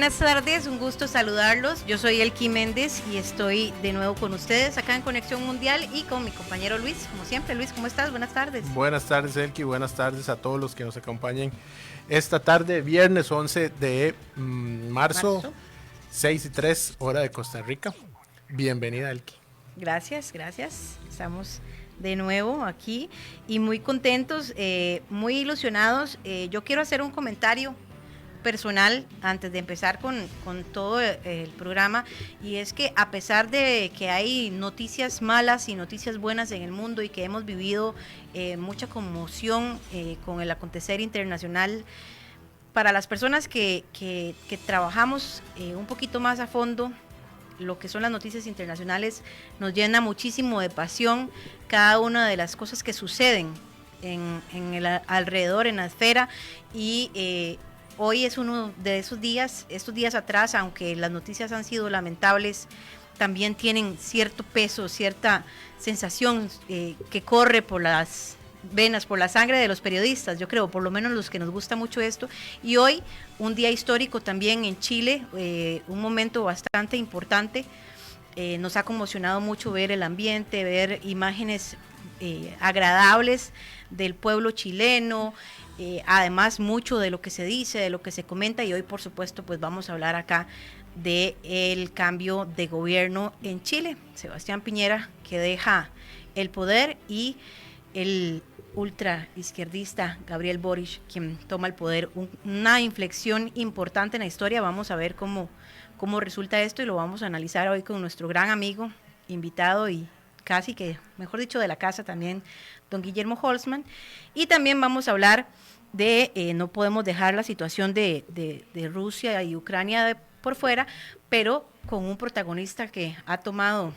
buenas tardes, un gusto saludarlos. Yo soy Elki Méndez y estoy de nuevo con ustedes acá en Conexión Mundial y con mi compañero Luis, como siempre. Luis, ¿cómo estás? Buenas tardes. Buenas tardes, Elki, buenas tardes a todos los que nos acompañen esta tarde, viernes 11 de marzo, 6:03 hora de Costa Rica. Bienvenida, Elki. Gracias. Estamos de nuevo aquí y muy contentos, muy ilusionados. Yo quiero hacer un comentario personal antes de empezar con todo el programa, y es que a pesar de que hay noticias malas y noticias buenas en el mundo y que hemos vivido mucha conmoción con el acontecer internacional, para las personas que trabajamos un poquito más a fondo lo que son las noticias internacionales, nos llena muchísimo de pasión cada una de las cosas que suceden en el alrededor, en la esfera, y hoy es uno de esos días. Estos días atrás, aunque las noticias han sido lamentables, también tienen cierto peso, cierta sensación que corre por las venas, por la sangre de los periodistas, yo creo, por lo menos los que nos gusta mucho esto. Y hoy, un día histórico también en Chile, un momento bastante importante. Nos ha conmocionado mucho ver el ambiente, ver imágenes agradables del pueblo chileno. Además, mucho de lo que se dice, de lo que se comenta, y hoy por supuesto pues vamos a hablar acá del cambio de gobierno en Chile. Sebastián Piñera, que deja el poder, y el ultra izquierdista Gabriel Boric, quien toma el poder. Una inflexión importante en la historia. Vamos a ver cómo resulta esto, y lo vamos a analizar hoy con nuestro gran amigo, invitado y casi que, mejor dicho, de la casa también, don Guillermo Holzman. Y también vamos a hablar de, no podemos dejar la situación de Rusia y Ucrania por fuera, pero con un protagonista que ha tomado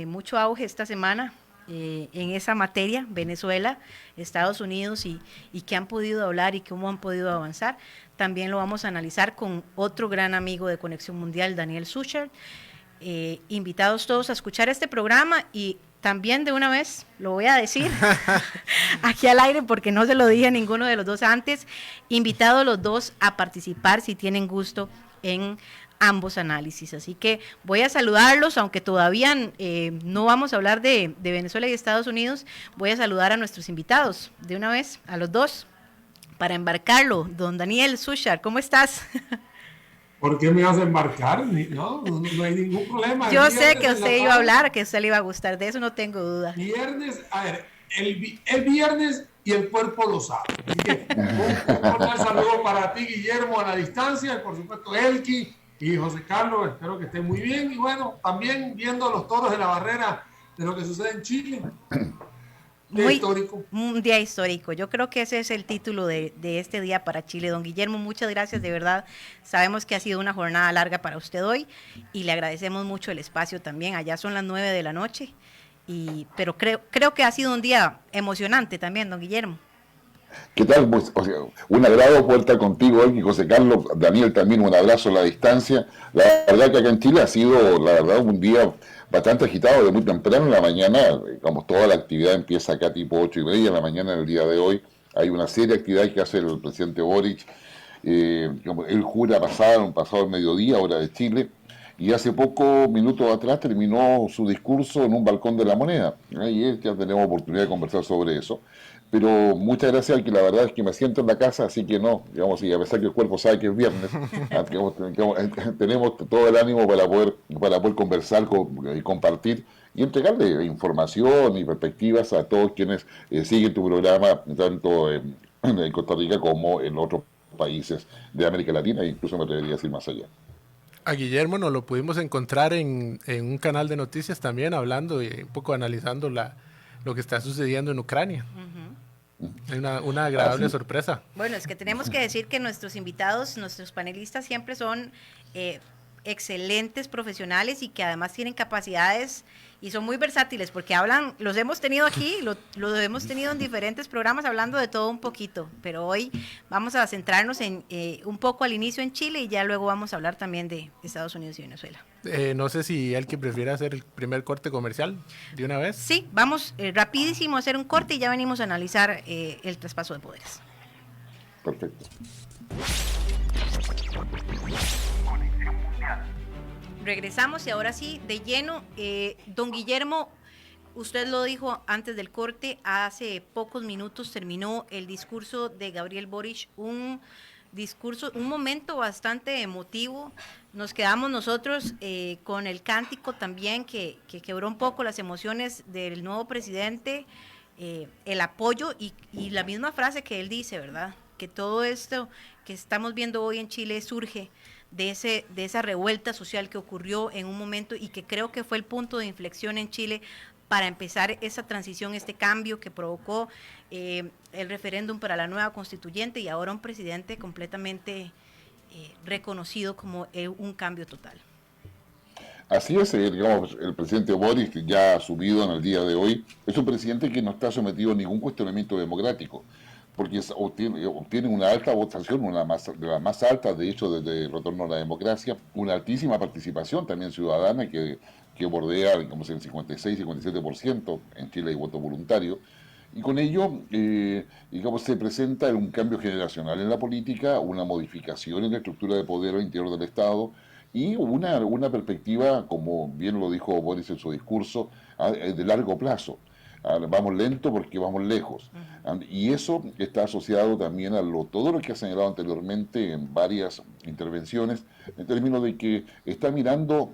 mucho auge esta semana en esa materia, Venezuela, Estados Unidos, y qué han podido hablar y cómo han podido avanzar. También lo vamos a analizar con otro gran amigo de Conexión Mundial, Daniel Suchard. Invitados todos a escuchar este programa, y también de una vez lo voy a decir aquí al aire porque no se lo dije a ninguno de los dos antes, invitados los dos a participar si tienen gusto en ambos análisis. Así que voy a saludarlos, aunque todavía no vamos a hablar de Venezuela y Estados Unidos. Voy a saludar a nuestros invitados de una vez, a los dos, para embarcarlo. Don Daniel Suchard, ¿cómo estás? ¿Por qué me vas a embarcar? No hay ningún problema. Yo sé que usted iba a hablar, que a usted le iba a gustar, de eso no tengo duda. Viernes, a ver, el viernes y el cuerpo lo sabe. Así que un cordial saludo para ti, Guillermo, a la distancia, y por supuesto Elki y José Carlos, espero que estén muy bien. Y bueno, también viendo los toros de la barrera de lo que sucede en Chile. Histórico. Un día histórico. Yo creo que ese es el título de este día para Chile. Don Guillermo, muchas gracias, de verdad. Sabemos que ha sido una jornada larga para usted hoy, y le agradecemos mucho el espacio también. Allá son las 9 de la noche, pero creo que ha sido un día emocionante también, don Guillermo. ¿Qué tal? Pues, un agrado poder estar contigo hoy, y José Carlos, Daniel también, un abrazo a la distancia. La verdad que acá en Chile ha sido, la verdad, un día bastante agitado de muy temprano en la mañana. Como toda la actividad empieza acá tipo 8:30 de la mañana en el día de hoy. Hay una serie de actividades que hace el presidente Boric. Él jura pasado el mediodía, hora de Chile, y hace pocos minutos atrás terminó su discurso en un balcón de La Moneda. Y ya tenemos oportunidad de conversar sobre eso. Pero muchas gracias, que la verdad es que me siento en la casa, así que no, digamos, y a pesar que el cuerpo sabe que es viernes, tenemos todo el ánimo para poder conversar y compartir y entregarle información y perspectivas a todos quienes siguen tu programa, tanto en Costa Rica como en otros países de América Latina, e incluso me atrevería a decir más allá. A Guillermo nos lo pudimos encontrar en un canal de noticias también, hablando y un poco analizando lo que está sucediendo en Ucrania. Una agradable sorpresa. Bueno, es que tenemos que decir que nuestros invitados, nuestros panelistas siempre son excelentes profesionales, y que además tienen capacidades y son muy versátiles, porque los hemos tenido aquí, lo hemos tenido en diferentes programas hablando de todo un poquito, pero hoy vamos a centrarnos en un poco al inicio en Chile, y ya luego vamos a hablar también de Estados Unidos y Venezuela. No sé si el que prefiere hacer el primer corte comercial de una vez. Sí, vamos rapidísimo a hacer un corte y ya venimos a analizar el traspaso de poderes. Perfecto. regresamos y ahora sí, de lleno, don Guillermo, usted lo dijo antes del corte, hace pocos minutos terminó el discurso de Gabriel Boric, un momento bastante emotivo. Nos quedamos nosotros con el cántico también que quebró un poco las emociones del nuevo presidente, el apoyo y la misma frase que él dice, ¿verdad? Que todo esto que estamos viendo hoy en Chile surge de esa revuelta social que ocurrió en un momento y que creo que fue el punto de inflexión en Chile para empezar esa transición, este cambio que provocó el referéndum para la nueva constituyente y ahora un presidente completamente reconocido como un cambio total. Así es, digamos, el presidente Boris, que ya ha subido en el día de hoy, es un presidente que no está sometido a ningún cuestionamiento democrático, porque obtiene una alta votación, de las más altas, de hecho, desde el retorno a la democracia, una altísima participación también ciudadana que bordea, digamos, el 56-57%, en Chile hay voto voluntario, y con ello, digamos, se presenta un cambio generacional en la política, una modificación en la estructura de poder al interior del Estado, y una perspectiva, como bien lo dijo Boris en su discurso, de largo plazo. Vamos lento porque vamos lejos. Y eso está asociado también a todo lo que ha señalado anteriormente en varias intervenciones, en términos de que está mirando,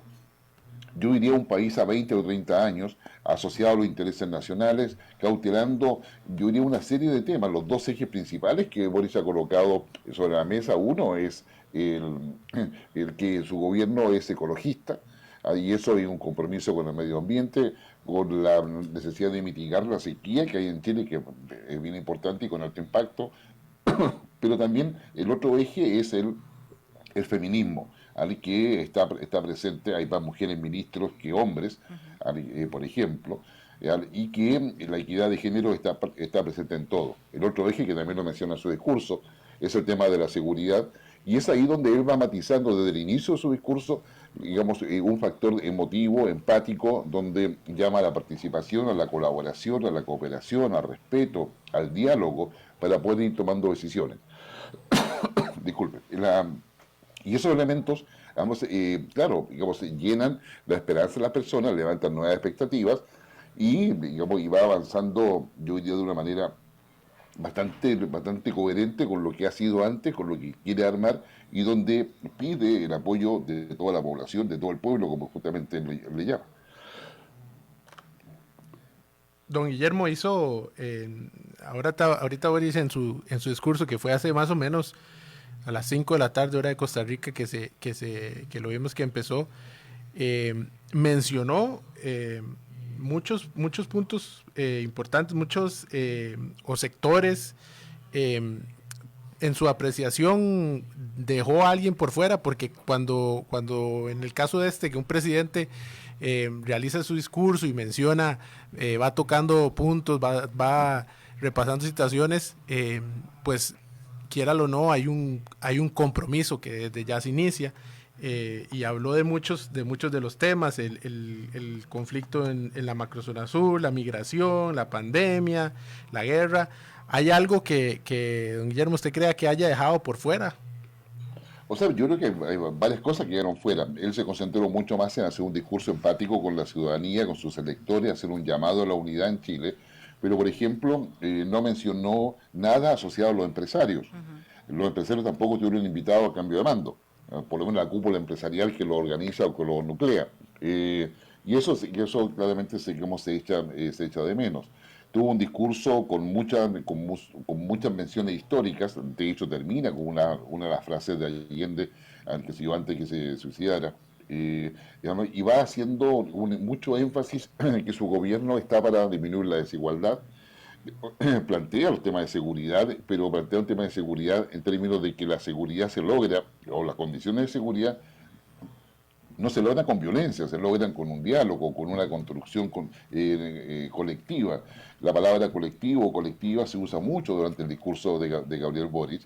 yo diría, un país a 20 o 30 años, asociado a los intereses nacionales, cautelando, yo diría, una serie de temas. Los dos ejes principales que Boris ha colocado sobre la mesa, uno es el que su gobierno es ecologista, y eso hay un compromiso con el medio ambiente, con la necesidad de mitigar la sequía que hay en Chile, que es bien importante y con alto impacto, pero también el otro eje es el feminismo, que está presente, hay más mujeres ministros que hombres, por ejemplo, y que la equidad de género está presente en todo. El otro eje, que también lo menciona en su discurso, es el tema de la seguridad, y es ahí donde él va matizando desde el inicio de su discurso, digamos, un factor emotivo, empático, donde llama a la participación, a la colaboración, a la cooperación, al respeto, al diálogo, para poder ir tomando decisiones. Disculpe. Y esos elementos, claro, digamos, llenan la esperanza de las personas, levantan nuevas expectativas y, digamos, y va avanzando, yo diría, de una manera bastante coherente con lo que ha sido antes, con lo que quiere armar y donde pide el apoyo de toda la población, de todo el pueblo, como justamente le llama. Don Guillermo hizo, ahorita Boris en su discurso, que fue hace más o menos a las 5 de la tarde, hora de Costa Rica, que lo vimos que empezó, mencionó muchos puntos importantes, muchos o sectores. En su apreciación dejó a alguien por fuera, porque cuando en el caso de que un presidente realiza su discurso y menciona, va tocando puntos, va repasando situaciones, pues quiéralo o no, hay un compromiso que desde ya se inicia, y habló de muchos de los temas, el conflicto en la macrozona sur, la migración, la pandemia, la guerra. ¿Hay algo que don Guillermo, usted crea que haya dejado por fuera? O sea, yo creo que hay varias cosas que quedaron fuera. Él se concentró mucho más en hacer un discurso empático con la ciudadanía, con sus electores, hacer un llamado a la unidad en Chile, pero, por ejemplo, no mencionó nada asociado a los empresarios. Los empresarios tampoco tuvieron invitado a cambio de mando, por lo menos la cúpula empresarial que lo organiza o que lo nuclea. Y eso claramente se echa de menos. Tuvo un discurso con muchas menciones históricas, de hecho termina con una de las frases de Allende, que se dio antes que se suicidara, y va haciendo mucho énfasis en que su gobierno está para disminuir la desigualdad. Plantea los temas de seguridad, pero plantea un tema de seguridad en términos de que la seguridad se logra, o las condiciones de seguridad no se logran con violencia, se logran con un diálogo, con una construcción colectiva. La palabra colectivo o colectiva se usa mucho durante el discurso de Gabriel Boric,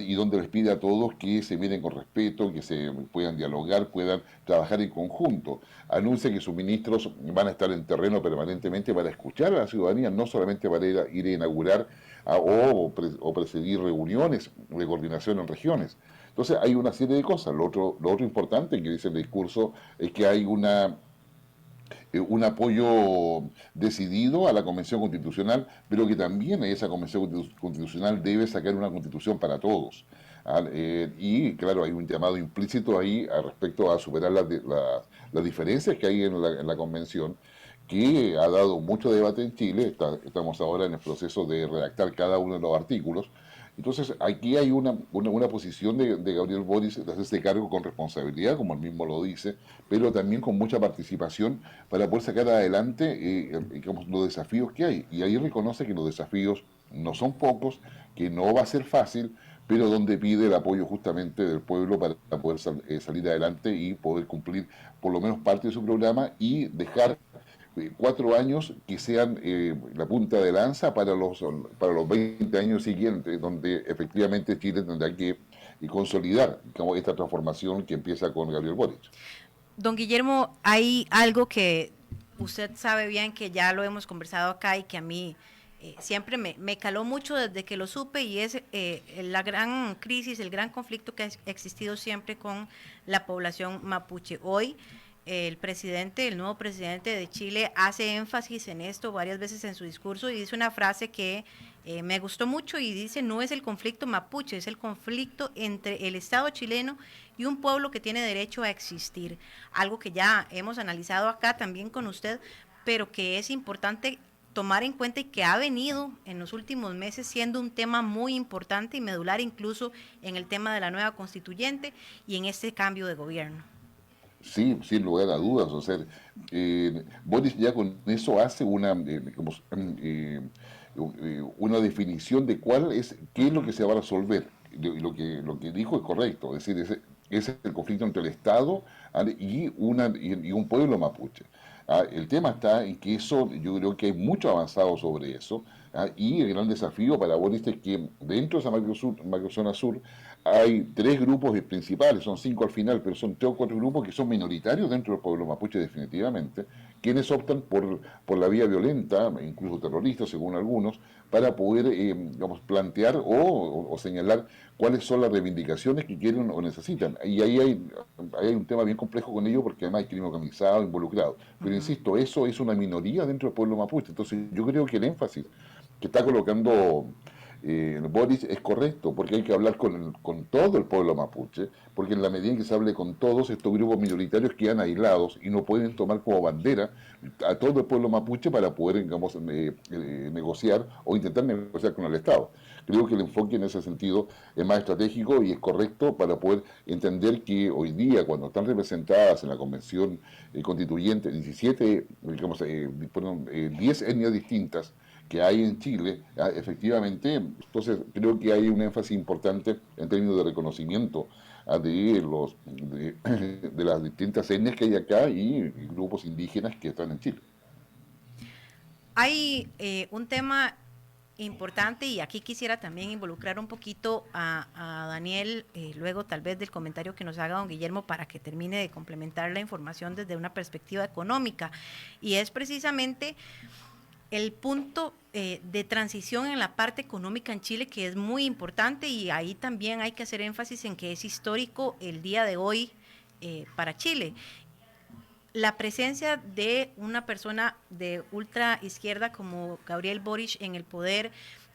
y donde les pide a todos que se miren con respeto, que se puedan dialogar, puedan trabajar en conjunto. Anuncia que sus ministros van a estar en terreno permanentemente para escuchar a la ciudadanía, no solamente para ir a inaugurar o presidir reuniones de coordinación en regiones, Entonces hay una serie de cosas. Lo otro importante que dice el discurso es que hay un apoyo decidido a la Convención Constitucional, pero que también esa Convención Constitucional debe sacar una constitución para todos. Y claro, hay un llamado implícito ahí respecto a superar las diferencias que hay en la Convención, que ha dado mucho debate en Chile. Estamos ahora en el proceso de redactar cada uno de los artículos. Entonces, aquí hay una posición de Gabriel Boric de hacerse cargo con responsabilidad, como él mismo lo dice, pero también con mucha participación para poder sacar adelante digamos, los desafíos que hay. Y ahí reconoce que los desafíos no son pocos, que no va a ser fácil, pero donde pide el apoyo justamente del pueblo para poder salir adelante y poder cumplir por lo menos parte de su programa y dejar 4 años que sean la punta de lanza para los 20 años siguientes, donde efectivamente Chile tendrá que consolidar como esta transformación que empieza con Gabriel Boric. Don Guillermo, hay algo que usted sabe bien, que ya lo hemos conversado acá y que a mí siempre me caló mucho desde que lo supe, y es la gran crisis, el gran conflicto que ha existido siempre con la población mapuche. Hoy el nuevo presidente de Chile hace énfasis en esto varias veces en su discurso y dice una frase que me gustó mucho y dice: no es el conflicto mapuche, es el conflicto entre el Estado chileno y un pueblo que tiene derecho a existir. Algo que ya hemos analizado acá también con usted, pero que es importante tomar en cuenta y que ha venido en los últimos meses siendo un tema muy importante y medular incluso en el tema de la nueva constituyente y en este cambio de gobierno. Sí, sin lugar a dudas. O sea, Boris ya con eso hace una definición de qué es lo que se va a resolver. Lo que dijo es correcto, es decir, ese es el conflicto entre el Estado y un pueblo mapuche. El tema está en que yo creo que hay mucho avanzado sobre eso, y el gran desafío para Boris es que dentro de esa macrozona sur hay 3 grupos principales, son 5 al final, pero son 3 o 4 grupos que son minoritarios dentro del pueblo mapuche definitivamente, quienes optan por la vía violenta, incluso terrorista según algunos, para poder plantear o señalar cuáles son las reivindicaciones que quieren o necesitan. Y ahí hay un tema bien complejo con ello, porque además hay crimen organizado involucrado. Pero insisto, eso es una minoría dentro del pueblo mapuche. Entonces yo creo que el énfasis que está colocando Boris es correcto, porque hay que hablar con todo el pueblo mapuche, porque en la medida en que se hable con todos, estos grupos minoritarios quedan aislados y no pueden tomar como bandera a todo el pueblo mapuche para poder, digamos, negociar o intentar negociar con el Estado. Creo que el enfoque en ese sentido es más estratégico y es correcto para poder entender que hoy día, cuando están representadas en la Convención Constituyente 17, digamos, 10 etnias distintas que hay en Chile, efectivamente, entonces creo que hay un énfasis importante en términos de reconocimiento de las distintas etnias que hay acá y grupos indígenas que están en Chile. Hay un tema importante, y aquí quisiera también involucrar un poquito a Daniel, luego tal vez del comentario que nos haga don Guillermo, para que termine de complementar la información desde una perspectiva económica, y es precisamente el punto de transición en la parte económica en Chile, que es muy importante, y ahí también hay que hacer énfasis en que es histórico el día de hoy para Chile. La presencia de una persona de ultra izquierda como Gabriel Boric en el poder,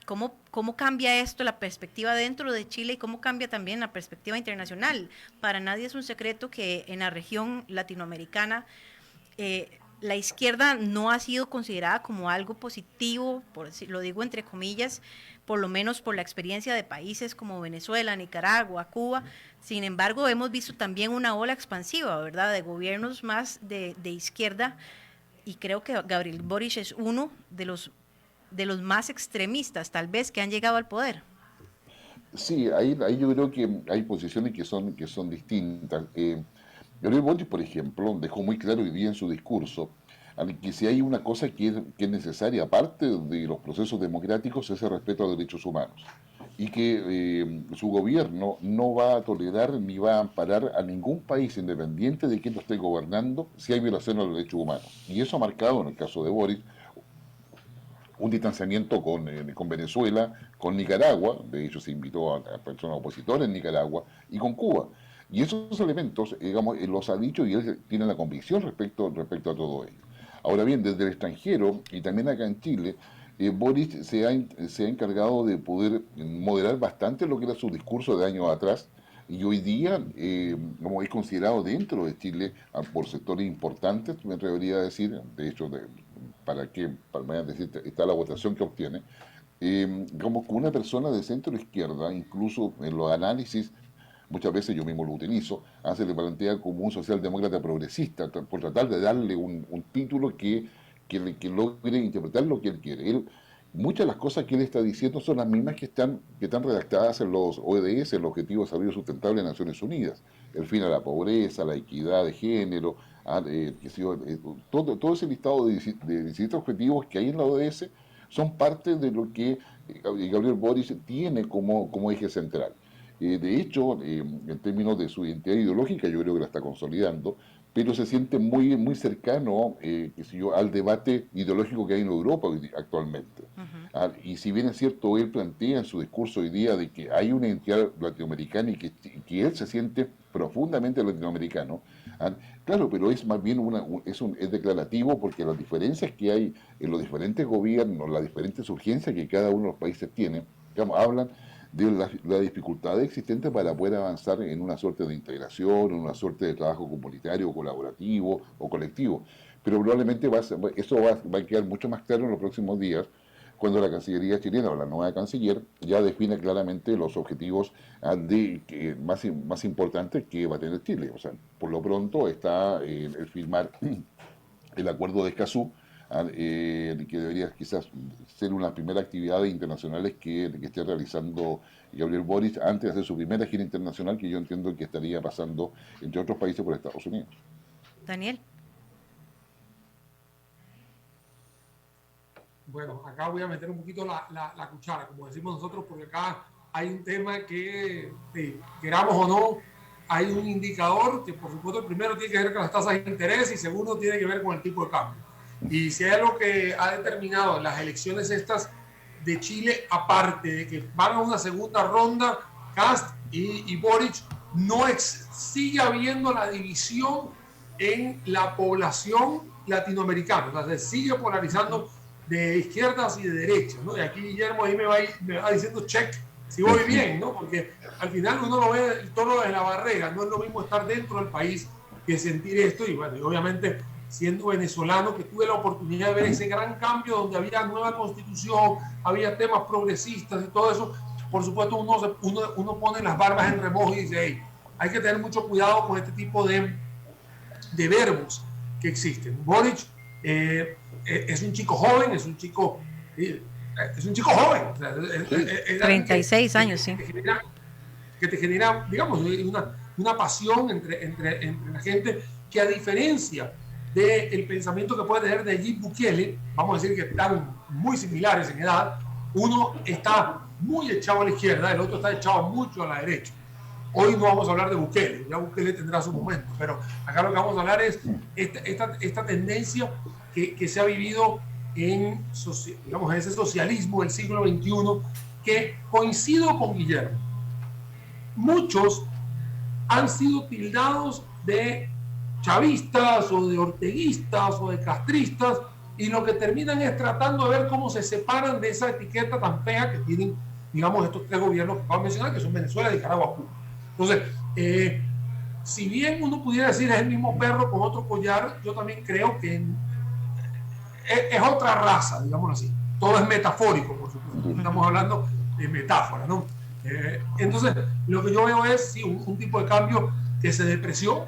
¿cómo cambia esto la perspectiva dentro de Chile y cómo cambia también la perspectiva internacional? Para nadie es un secreto que en la región latinoamericana la izquierda no ha sido considerada como algo positivo, lo digo entre comillas, por lo menos por la experiencia de países como Venezuela, Nicaragua, Cuba. Sin embargo, hemos visto también una ola expansiva, ¿verdad?, de gobiernos más de izquierda, y creo que Gabriel Boric es uno de los más extremistas, tal vez, que han llegado al poder. Sí, ahí yo creo que hay posiciones que son distintas. Gabriel Boric, por ejemplo, dejó muy claro hoy día en su discurso que si hay una cosa que es necesaria, aparte de los procesos democráticos, es el respeto a los derechos humanos. Y que su gobierno no va a tolerar ni va a amparar a ningún país, independiente de quién lo esté gobernando, si hay violación a los derechos humanos. Y eso ha marcado, en el caso de Boric, un distanciamiento con Venezuela, con Nicaragua, de hecho se invitó a personas opositoras en Nicaragua, y con Cuba. Y esos elementos, digamos, los ha dicho y él tiene la convicción respecto a todo ello. Ahora bien, desde el extranjero y también acá en Chile, Boric se ha encargado de poder moderar bastante lo que era su discurso de años atrás, y hoy día, como es considerado dentro de Chile por sectores importantes, me atrevería a decir, de hecho, para decir, está la votación que obtiene, como una persona de centro izquierda, incluso en los análisis, muchas veces yo mismo lo utilizo, se le plantea como un socialdemócrata progresista, por tratar de darle un título que logre interpretar lo que él quiere. Muchas de las cosas que él está diciendo son las mismas que están redactadas en los ODS, el Objetivo de Desarrollo Sustentable de Naciones Unidas. El fin a la pobreza, la equidad de género, todo ese listado de 17 objetivos que hay en la ODS son parte de lo que Gabriel Boric tiene como eje central. De hecho, en términos de su identidad ideológica, yo creo que la está consolidando, pero se siente muy, muy cercano al debate ideológico que hay en Europa actualmente. Y si bien es cierto, él plantea en su discurso hoy día de que hay una identidad latinoamericana y que él se siente profundamente latinoamericano, claro, pero es más bien es declarativo, porque las diferencias que hay en los diferentes gobiernos, las diferentes urgencias que cada uno de los países tiene, digamos, hablan de la dificultad existente para poder avanzar en una suerte de integración, en una suerte de trabajo comunitario, colaborativo o colectivo. Pero probablemente eso va a quedar mucho más claro en los próximos días, cuando la Cancillería chilena o la nueva canciller ya define claramente los objetivos más importantes que va a tener Chile. O sea, por lo pronto está el firmar el acuerdo de Escazú, que debería quizás ser una primera actividad internacionales que esté realizando Gabriel Boric antes de hacer su primera gira internacional, que yo entiendo que estaría pasando, entre otros países, por Estados Unidos. Daniel. Bueno, acá voy a meter un poquito la cuchara, como decimos nosotros, porque acá hay un tema que, queramos o no, hay un indicador que, por supuesto, el primero tiene que ver con las tasas de interés y segundo tiene que ver con el tipo de cambio. Y si hay algo que ha determinado las elecciones estas de Chile, aparte de que van a una segunda ronda, Kast y Boric, sigue habiendo la división en la población latinoamericana. O sea, se sigue polarizando de izquierdas y de derechas, ¿no? Y aquí Guillermo ahí me va diciendo check si voy bien, ¿no? Porque al final uno lo ve el toro de la barrera, no es lo mismo estar dentro del país que sentir esto. Y bueno, y obviamente siendo venezolano, que tuve la oportunidad de ver ese gran cambio donde había nueva constitución, había temas progresistas y todo eso, por supuesto uno pone las barbas en remojo y dice, hey, hay que tener mucho cuidado con este tipo de verbos que existen. Boric es un chico joven, es un chico joven. O sea, 36 años, sí. Que te genera, digamos, una pasión entre la gente, que a diferencia del pensamiento que puede tener Nayib Bukele, vamos a decir que están muy similares en edad, uno está muy echado a la izquierda, el otro está echado mucho a la derecha. Hoy no vamos a hablar de Bukele, ya Bukele tendrá su momento, pero acá lo que vamos a hablar es esta tendencia que se ha vivido en ese socialismo del siglo XXI, que coincido con Guillermo. Muchos han sido tildados de chavistas o de orteguistas o de castristas, y lo que terminan es tratando de ver cómo se separan de esa etiqueta tan fea que tienen, digamos, estos tres gobiernos que acabo de mencionar, que son Venezuela, Nicaragua, Cuba. Entonces, si bien uno pudiera decir es el mismo perro con otro collar, yo también creo que es otra raza, digámoslo así. Todo es metafórico, por supuesto. Estamos hablando de metáfora, ¿no? Entonces, lo que yo veo es sí, un tipo de cambio que se depreció.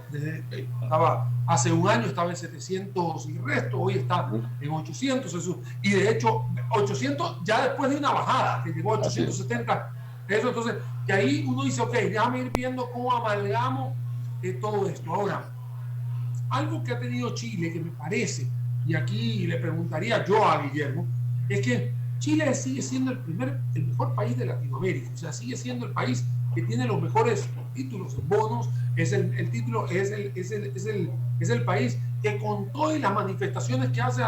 Hace un año estaba en 700 y resto, hoy está en 800. Y de hecho, 800 ya después de una bajada, que llegó a 870. Eso, entonces, que ahí uno dice, ok, déjame ir viendo cómo amalgamo todo esto. Ahora, algo que ha tenido Chile, que me parece, y aquí le preguntaría yo a Guillermo, es que Chile sigue siendo el mejor país de Latinoamérica. O sea, sigue siendo el país que tiene los mejores títulos, en bonos, el título es el país que con todas las manifestaciones que hace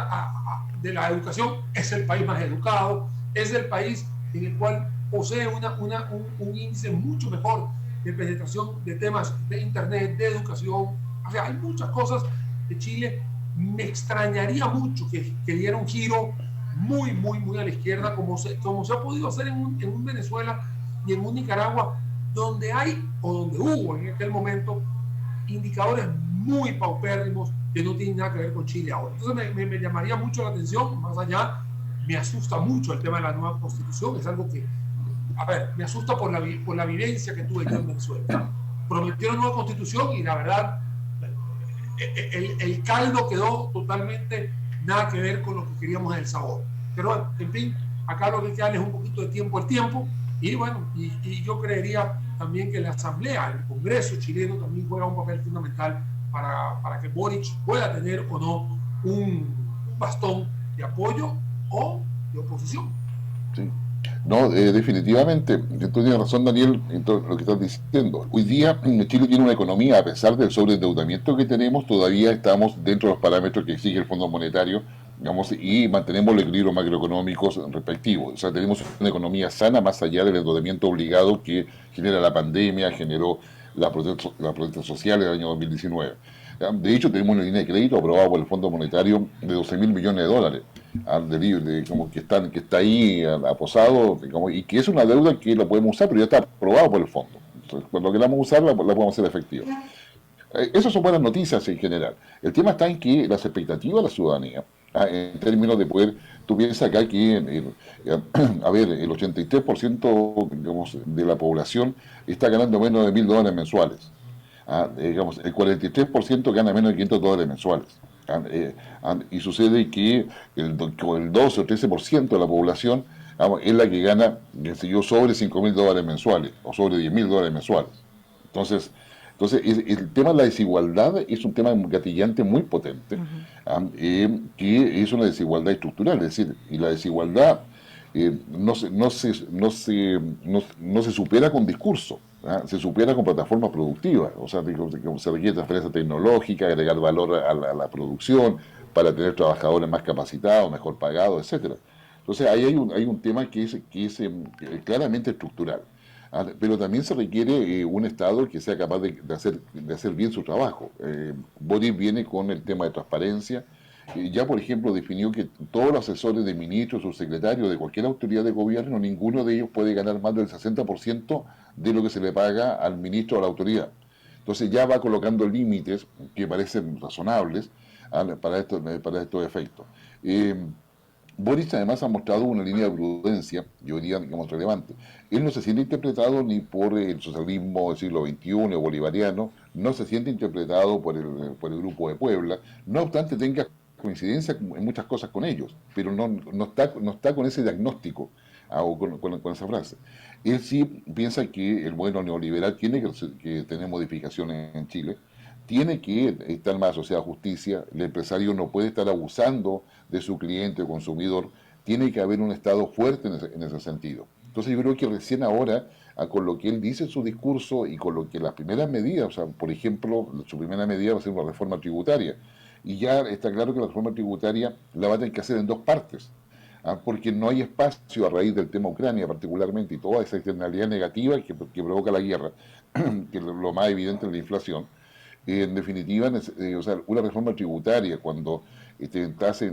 de la educación, es el país más educado, es el país en el cual posee un índice mucho mejor de penetración de temas de internet, de educación. O sea, hay muchas cosas de Chile. Me extrañaría mucho que diera un giro muy a la izquierda, como se ha podido hacer en un Venezuela y en un Nicaragua, donde hay, o donde hubo en aquel momento, indicadores muy paupérrimos que no tienen nada que ver con Chile ahora. Entonces me llamaría mucho la atención. Más allá, me asusta mucho el tema de la nueva constitución. Es algo que, a ver, me asusta por la vivencia que tuve yo en Venezuela. Prometieron nueva constitución y la verdad, el caldo quedó totalmente nada que ver con lo que queríamos en el sabor. Pero, en fin, acá lo que hay que darle es un poquito de tiempo al tiempo. Y bueno, y yo creería también que la Asamblea, el Congreso chileno también juega un papel fundamental para que Boric pueda tener o no un bastón de apoyo o de oposición. Sí. No, definitivamente, tú tienes razón, Daniel, en todo lo que estás diciendo. Hoy día Chile tiene una economía, a pesar del sobreendeudamiento que tenemos, todavía estamos dentro de los parámetros que exige el Fondo Monetario, digamos, y mantenemos los equilibrios macroeconómicos respectivos. O sea, tenemos una economía sana más allá del endeudamiento obligado que genera la pandemia, generó la protesta social del año 2019. De hecho, tenemos una línea de crédito aprobada por el Fondo Monetario de 12.000 millones de dólares, como que está ahí aposado, digamos, y que es una deuda que la podemos usar, pero ya está aprobado por el fondo. Entonces, cuando queramos usarla, la podemos hacer efectiva. Esas son buenas noticias en general. El tema está en que las expectativas de la ciudadanía, en términos de poder, tú piensas acá que, a ver, el 83%, digamos, de la población está ganando menos de $1.000 mensuales. Digamos, el 43% gana menos de $500 mensuales. Y sucede que el 12 o 13% de la población es la que gana, sobre $5.000 mensuales o sobre $10.000 mensuales. Entonces el tema de la desigualdad es un tema gatillante muy potente, que es una desigualdad estructural, es decir, y la desigualdad no se supera con discurso. Se supera con plataformas productivas, o sea, se requiere transferencia tecnológica, agregar valor a la producción para tener trabajadores más capacitados, mejor pagados, etcétera. Entonces ahí hay un tema que es claramente estructural, pero también se requiere un Estado que sea capaz de hacer bien su trabajo. Boric viene con el tema de transparencia. Ya, por ejemplo, definió que todos los asesores de ministros, subsecretarios de cualquier autoridad de gobierno, ninguno de ellos puede ganar más del 60% de lo que se le paga al ministro o a la autoridad. Entonces ya va colocando límites que parecen razonables para estos efectos. Boric además ha mostrado una línea de prudencia, yo diría, digamos, relevante. Él no se siente interpretado ni por el socialismo del siglo XXI o bolivariano, no se siente interpretado por el Grupo de Puebla, no obstante tenga coincidencia en muchas cosas con ellos, pero no está con ese diagnóstico o con esa frase. Él sí piensa que el modelo neoliberal tiene que tener modificaciones en Chile, tiene que estar más asociado a justicia, el empresario no puede estar abusando de su cliente o consumidor, tiene que haber un Estado fuerte en ese sentido. Entonces yo creo que recién ahora, con lo que él dice en su discurso y con lo que las primeras medidas, o sea, por ejemplo, su primera medida va a ser una reforma tributaria, y ya está claro que la reforma tributaria la va a tener que hacer en dos partes, porque no hay espacio a raíz del tema Ucrania particularmente y toda esa externalidad negativa que provoca la guerra, que lo más evidente es la inflación. En definitiva, o sea, una reforma tributaria cuando estás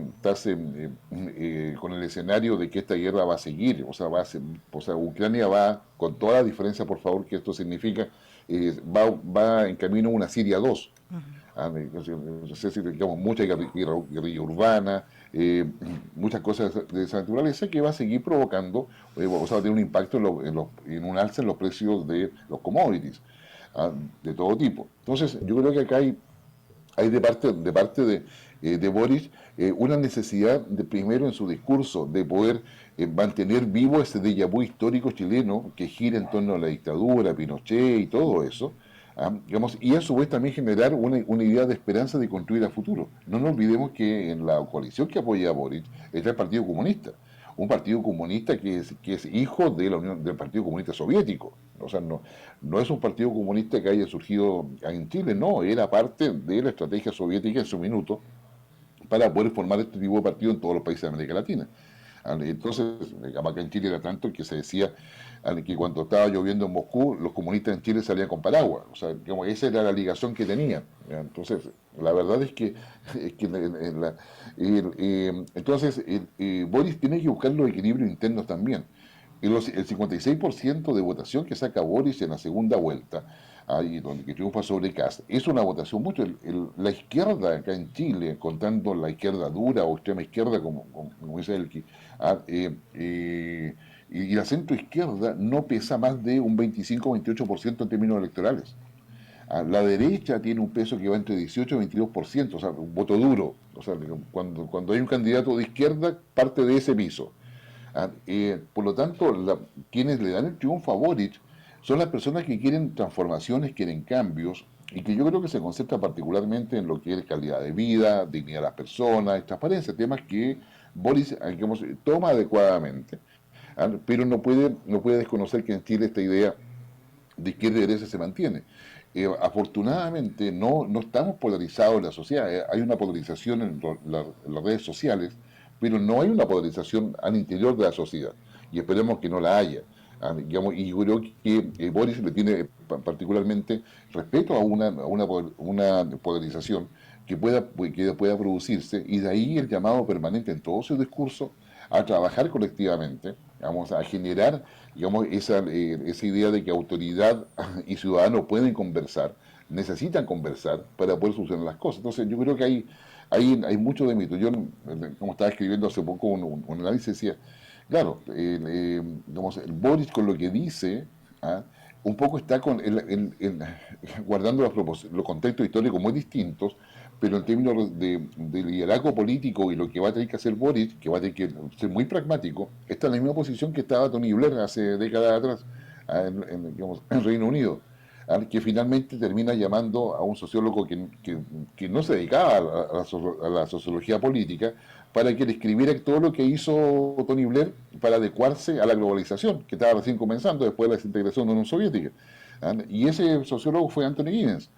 con el escenario de que esta guerra va a seguir, o sea, Ucrania va, con toda la diferencia, por favor, que esto significa, va en camino a una Siria 2. Digamos, mucha guerrilla urbana, muchas cosas de esa naturaleza que va a seguir provocando, o sea, va a tener un impacto en un alza en los precios de los commodities, de todo tipo. Entonces, yo creo que acá hay de parte de Boric una necesidad de, primero en su discurso, de poder mantener vivo ese déjà vu histórico chileno que gira en torno a la dictadura, Pinochet y todo eso, digamos, y a su vez también generar una idea de esperanza de construir a futuro. No nos olvidemos que en la coalición que apoya a Boric está el Partido Comunista. un partido comunista que es hijo de la Unión, del Partido Comunista Soviético. O sea, no es un partido comunista que haya surgido en Chile, no, era parte de la estrategia soviética en su minuto para poder formar este tipo de partido en todos los países de América Latina. Entonces, acá en Chile era tanto que se decía que cuando estaba lloviendo en Moscú, los comunistas en Chile salían con paraguas. O sea, esa era la ligación que tenían. Entonces, la verdad es que, entonces, Boris tiene que buscar los equilibrios internos también. El 56% de votación que saca Boris en la segunda vuelta, ahí donde que triunfa sobre Kast, es una votación mucho. La izquierda acá en Chile, contando la izquierda dura o extrema izquierda, como dice Elki, y la centro izquierda no pesa más de un 25-28% en términos electorales. La derecha tiene un peso que va entre 18 y 22%, o sea, un voto duro. O sea, cuando hay un candidato de izquierda, parte de ese piso. Por lo tanto, quienes le dan el triunfo a Boric son las personas que quieren transformaciones, quieren cambios, y que yo creo que se concentra particularmente en lo que es calidad de vida, dignidad de las personas, transparencia, temas que Boric toma adecuadamente, pero no puede desconocer que en Chile esta idea de izquierda y derecha se mantiene. Afortunadamente no estamos polarizados en la sociedad, hay una polarización en las redes sociales, pero no hay una polarización al interior de la sociedad, y esperemos que no la haya. Y yo creo que Boris le tiene particularmente respeto a una polarización que pueda producirse, y de ahí el llamado permanente en todo su discurso a trabajar colectivamente, a generar esa idea de que autoridad y ciudadano pueden conversar, necesitan conversar para poder solucionar las cosas. Entonces yo creo que hay mucho de mito. Yo, como estaba escribiendo hace poco un análisis, decía, claro, el Boris con lo que dice, un poco está guardando los contextos históricos muy distintos, pero en términos de liderazgo político y lo que va a tener que hacer Boris, que va a tener que ser muy pragmático, está en la misma posición que estaba Tony Blair hace décadas atrás en Reino Unido, que finalmente termina llamando a un sociólogo que no se dedicaba a la sociología política, para que le escribiera todo lo que hizo Tony Blair para adecuarse a la globalización, que estaba recién comenzando después de la desintegración de la Unión Soviética. Y ese sociólogo fue Anthony Giddens,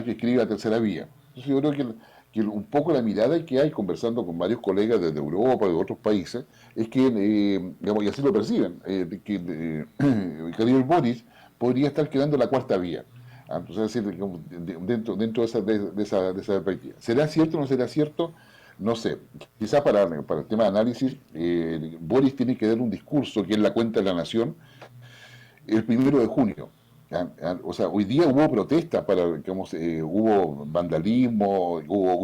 que escribe La Tercera Vía. Entonces yo creo que un poco la mirada que hay conversando con varios colegas desde Europa y de otros países es que, y así lo perciben, que Gabriel Boris podría estar quedando la cuarta vía. Entonces, es decir, dentro de esa perspectiva. ¿Será cierto o no será cierto? No sé. Quizás para el tema de análisis, Boris tiene que dar un discurso que es la cuenta de la nación el 1 de junio. O sea, hoy día hubo protestas, hubo vandalismo, hubo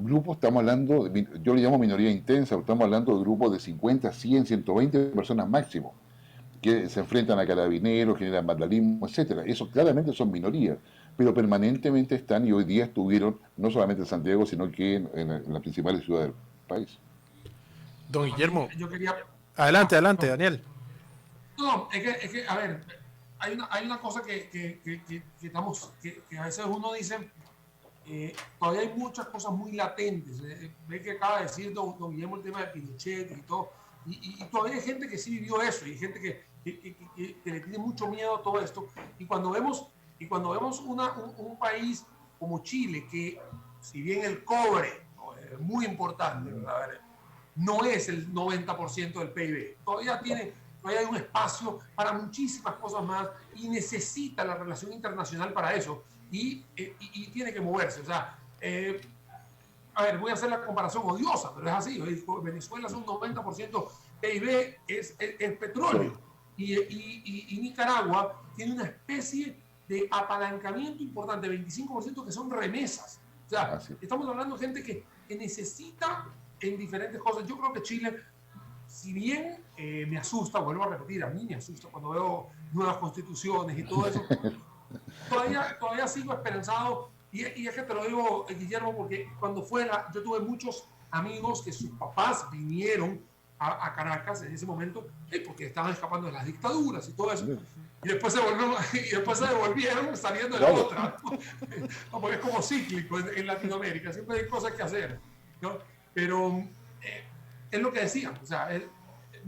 grupos, estamos hablando, yo le llamo minoría intensa, estamos hablando de grupos de 50, 100, 120 personas máximo, que se enfrentan a carabineros, generan vandalismo, etcétera. Eso claramente son minorías, pero permanentemente están, y hoy día estuvieron no solamente en Santiago, sino que en las principales ciudades del país. Don Guillermo, yo quería... adelante, Daniel. No, es que, a ver, hay una cosa que a veces uno dice, todavía hay muchas cosas muy latentes. Ve que acaba de decir don Guillermo el tema de Pinochet y todo, y todavía hay gente que sí vivió eso, y hay gente que le tiene mucho miedo a todo esto. Y cuando vemos un país como Chile, que si bien el cobre es muy importante, a ver, no es el 90% del PIB, todavía hay un espacio para muchísimas cosas más, y necesita la relación internacional para eso, y tiene que moverse. O sea, a ver, voy a hacer la comparación odiosa, pero es así. Venezuela es un 90% PIB, es petróleo, y Nicaragua tiene una especie de apalancamiento importante, 25% que son remesas. O sea, estamos hablando de gente que necesita en diferentes cosas. Yo creo que Chile, si bien me asusta, vuelvo a repetir, a mí me asusta cuando veo nuevas constituciones y todo eso, todavía sigo esperanzado, y es que te lo digo, Guillermo, porque cuando yo tuve muchos amigos que sus papás vinieron a Caracas en ese momento, porque estaban escapando de las dictaduras y todo eso, y después se devolvieron saliendo de la otra, ¿no? Porque es como cíclico en Latinoamérica, siempre hay cosas que hacer, ¿no? Pero es lo que decían, o sea,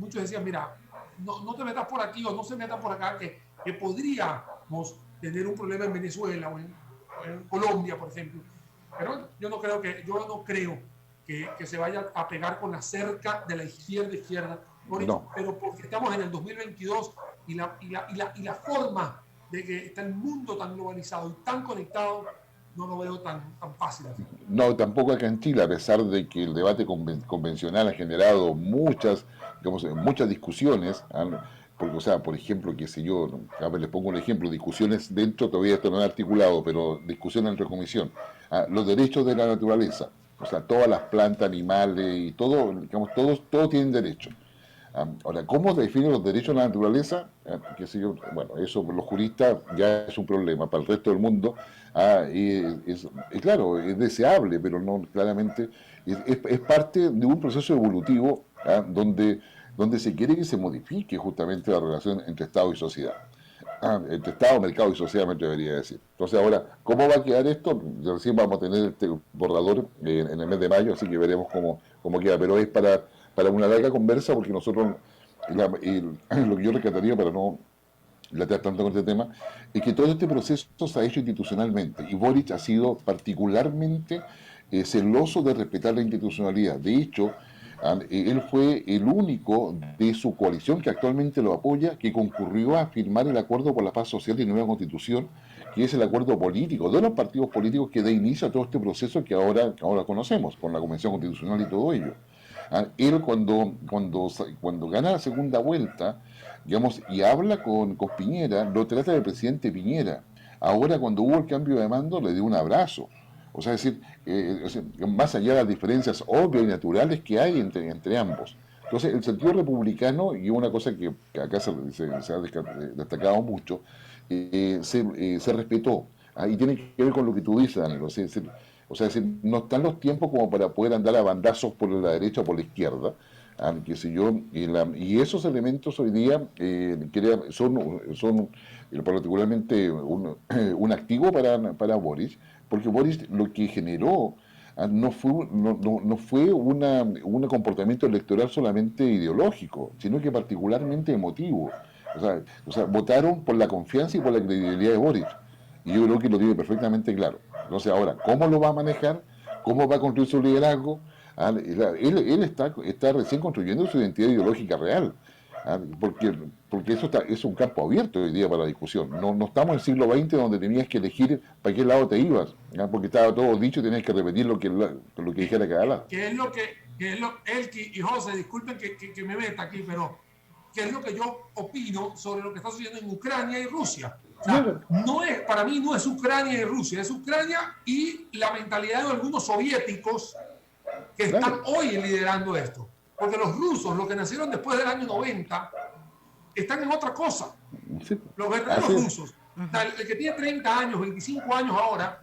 muchos decían, mira, no te metas por aquí o no se metan por acá, que podríamos tener un problema en Venezuela o en Colombia, por ejemplo. Pero yo no creo que se vaya a pegar con la cerca de la izquierda, no. Pero porque estamos en el 2022 y la forma de que está el mundo tan globalizado y tan conectado, no lo veo tan fácil. No, tampoco acá en Chile, a pesar de que el debate convencional ha generado muchas discusiones, porque, o sea, por ejemplo, qué sé yo, a ver, les pongo un ejemplo, discusiones dentro, todavía esto no es articulado, pero discusiones entre comisión, los derechos de la naturaleza, o sea, todas las plantas, animales y todo, digamos, todos tienen derechos. Ahora, ¿cómo se definen los derechos de la naturaleza? Qué sé yo, bueno, eso los juristas ya es un problema. Para el resto del mundo, claro, es deseable, pero no claramente es parte de un proceso evolutivo donde se quiere que se modifique justamente la relación entre Estado y sociedad. Entre Estado, mercado y sociedad, me debería decir. Entonces, ahora, ¿cómo va a quedar esto? Recién vamos a tener este borrador en el mes de mayo, así que veremos cómo queda, pero es para una larga conversa, porque nosotros, lo que yo rescataría para no latear tanto con este tema, es que todo este proceso se ha hecho institucionalmente, y Boric ha sido particularmente celoso de respetar la institucionalidad. De hecho, él fue el único de su coalición que actualmente lo apoya, que concurrió a firmar el Acuerdo por la Paz Social y Nueva Constitución, que es el acuerdo político de los partidos políticos que da inicio a todo este proceso que ahora conocemos, con la Convención Constitucional y todo ello. Él cuando gana la segunda vuelta, digamos, y habla con Piñera, lo trata de presidente Piñera. Ahora, cuando hubo el cambio de mando, le dio un abrazo. O sea, es decir, más allá de las diferencias obvias y naturales que hay entre ambos. Entonces, el sentido republicano, y una cosa que acá se ha destacado mucho, se respetó. Y tiene que ver con lo que tú dices, Danilo. O sea, no están los tiempos como para poder andar a bandazos por la derecha o por la izquierda, qué sé yo, y esos elementos hoy día son particularmente un activo para Boris, porque Boris lo que generó no fue un comportamiento electoral solamente ideológico, sino que particularmente emotivo. O sea, votaron por la confianza y por la credibilidad de Boris, y yo creo que lo tiene perfectamente claro. Entonces, ahora, ¿cómo lo va a manejar? ¿Cómo va a construir su liderazgo? Él está recién construyendo su identidad ideológica real, porque eso es un campo abierto hoy día para la discusión. No estamos en el siglo XX donde tenías que elegir para qué lado te ibas, porque estaba todo dicho y tenías que repetir lo que dijera cada lado. Elki y José, disculpen que me meta aquí, pero ¿qué es lo que yo opino sobre lo que está sucediendo en Ucrania y Rusia? O sea, para mí no es Ucrania y Rusia, es Ucrania y la mentalidad de algunos soviéticos que están hoy liderando esto. Porque los rusos, los que nacieron después del año 90, están en otra cosa. Los verdaderos rusos. El que tiene 30 años, 25 años ahora,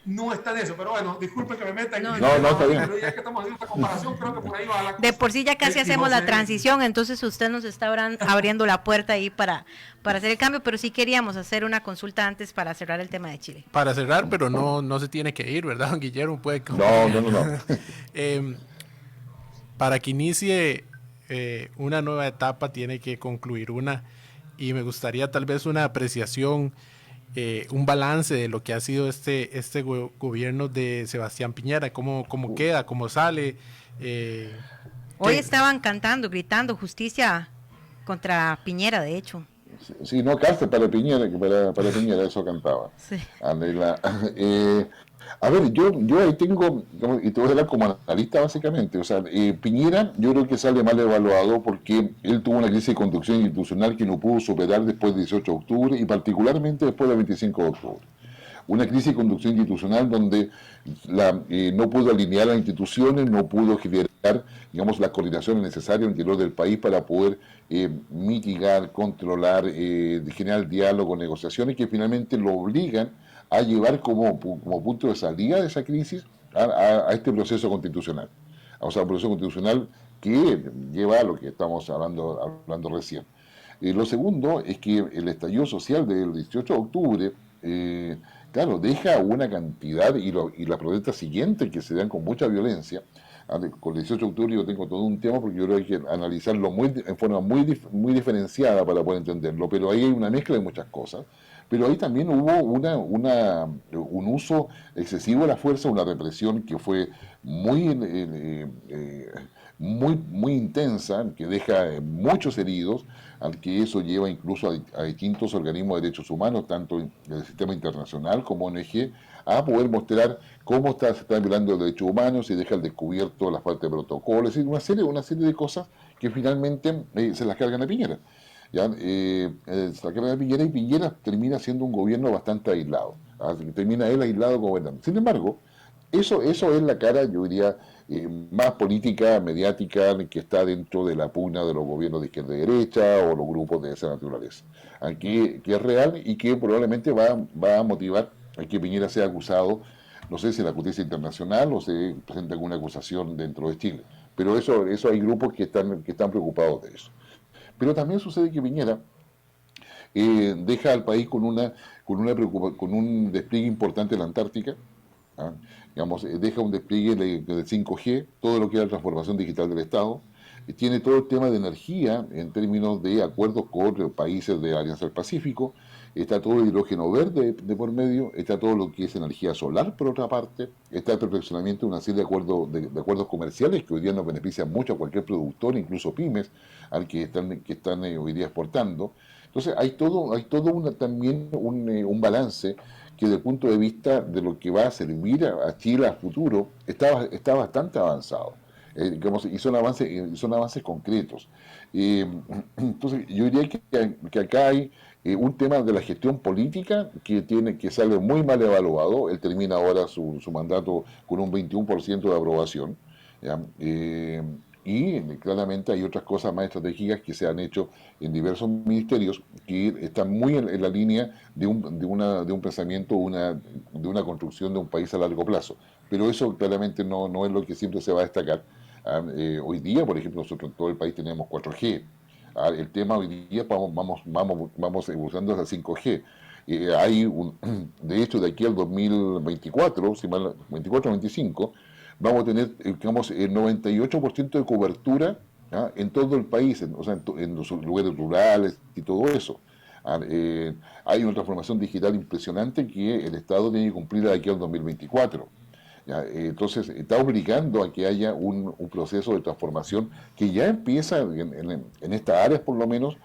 no está en eso. Pero bueno, disculpen que me meta. No, está bien. Pero ya que estamos haciendo esta comparación, creo que por ahí va la cosa. De por sí ya casi hacemos la transición, entonces usted nos está abriendo la puerta ahí para hacer el cambio, pero sí queríamos hacer una consulta antes para cerrar el tema de Chile. Para cerrar, pero no se tiene que ir, ¿verdad, don Guillermo? No. Para que inicie una nueva etapa tiene que concluir una, y me gustaría tal vez una apreciación, un balance de lo que ha sido este gobierno de Sebastián Piñera, cómo queda, cómo sale. Hoy estaban cantando, gritando justicia contra Piñera, de hecho. Sí, no, cárcel para Piñera, para Piñera, eso cantaba. Sí. A ver, yo ahí tengo, y te voy a hablar como analista básicamente, o sea, Piñera yo creo que sale mal evaluado porque él tuvo una crisis de conducción institucional que no pudo superar después del 18 de octubre y particularmente después del 25 de octubre. Una crisis de conducción institucional donde no pudo alinear las instituciones, no pudo generar, digamos, las coordinaciones necesarias en el interior del país para poder mitigar, controlar, generar diálogo, negociaciones que finalmente lo obligan a llevar como punto de salida de esa crisis a este proceso constitucional. O sea, un proceso constitucional que lleva a lo que estamos hablando recién. Lo segundo es que el estallido social del 18 de octubre, claro, deja una cantidad, y las protestas siguientes que se dan con mucha violencia, Con el 18 de octubre yo tengo todo un tema porque yo creo que hay que analizarlo en forma muy diferenciada para poder entenderlo, pero ahí hay una mezcla de muchas cosas. Pero ahí también hubo un uso excesivo de la fuerza, una represión que fue muy intensa, que deja muchos heridos, al que eso lleva incluso a distintos organismos de derechos humanos, tanto en el sistema internacional como ONG, a poder mostrar cómo se están violando los derechos humanos y deja al descubierto la falta de protocolos, es decir, una serie de cosas que finalmente se las cargan a Piñera. ¿Ya? Se la cargan a Piñera y Piñera termina siendo un gobierno bastante aislado. Termina él aislado gobernando. Sin embargo, eso es la cara, yo diría, más política, mediática, que está dentro de la pugna de los gobiernos de izquierda y derecha o los grupos de esa naturaleza. Que es real y que probablemente va a motivar a que Piñera sea acusado, no sé si en la justicia internacional o se presenta alguna acusación dentro de Chile. Pero eso hay grupos que están preocupados de eso. Pero también sucede que Piñera deja al país con un despliegue importante en la Antártica, ¿ah? Digamos, deja un despliegue del 5G, todo lo que es la transformación digital del Estado, tiene todo el tema de energía en términos de acuerdos con países de la Alianza del Pacífico, está todo el hidrógeno verde de por medio, está todo lo que es energía solar por otra parte, está el perfeccionamiento de una serie de acuerdos comerciales que hoy día nos benefician mucho a cualquier productor, incluso pymes, al que están hoy día exportando. Entonces hay también un balance que desde el punto de vista de lo que va a servir a Chile a futuro está bastante avanzado. Y son avances concretos. Entonces yo diría que acá hay un tema de la gestión política que sale muy mal evaluado. Él termina ahora su mandato con un 21% de aprobación, ¿ya? Y claramente hay otras cosas más estratégicas que se han hecho en diversos ministerios que están muy en la línea de un pensamiento, de una construcción de un país a largo plazo. Pero eso claramente no es lo que siempre se va a destacar. Hoy día, por ejemplo, nosotros en todo el país tenemos 4G. El tema hoy día vamos evolucionando hacia 5G. De hecho, de aquí al 2024, 24-25, vamos a tener, digamos, el 98% de cobertura, ¿ah? En todo el país, en los lugares rurales y todo eso. Hay una transformación digital impresionante que el Estado tiene que cumplir de aquí al 2024. ¿Ya? Entonces, está obligando a que haya un proceso de transformación que ya empieza en estas áreas, por lo menos,